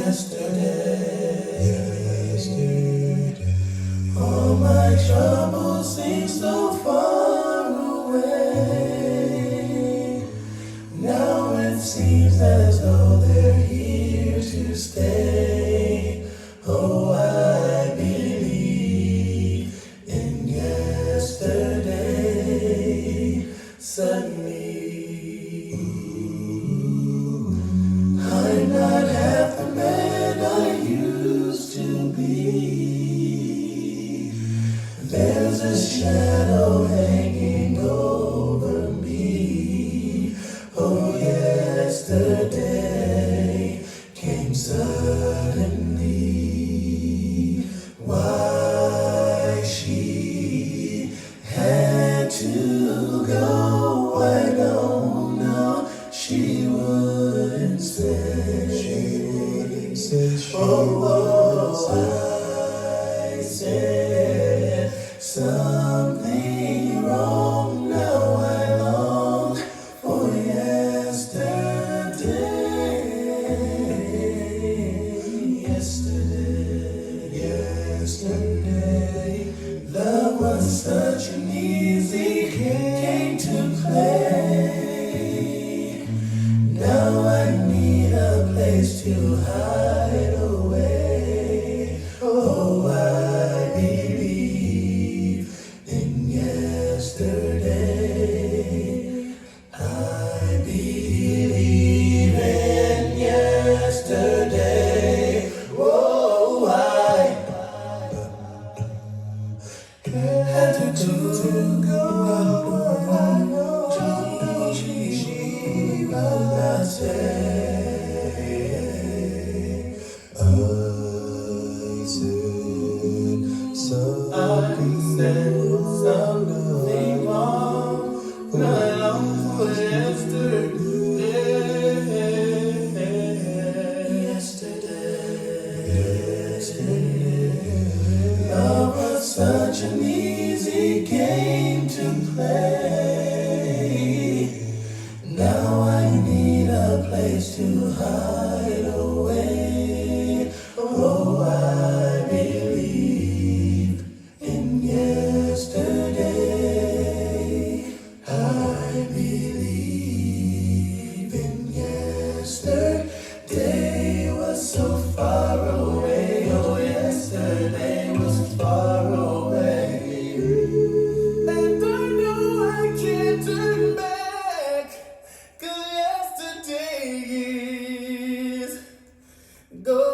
yesterday. All my troubles seem so far away. Now it seems as though they're here to stay. Oh, I believe in yesterday. Suddenly, I'm not half the man I used to be. There's a shadow hanging over me. Oh, yesterday came suddenly. Why she had to go, I don't know. She wouldn't say. Oh, I said something wrong. Now I long for yesterday. Yesterday, love was such an easy game to play. Now I need a place to hide away. Oh, I believe in yesterday. I believe in yesterday. Oh, I had to go. I know she will not stay. I said something wrong. I long for yesterday. Love was such an easy game to play. Now I need a place to hide away. Oh, I believe in yesterday. I believe in yesterday was so far away. Oh, yesterday was far away. And I know I can't turn back, 'cause yesterday is gone.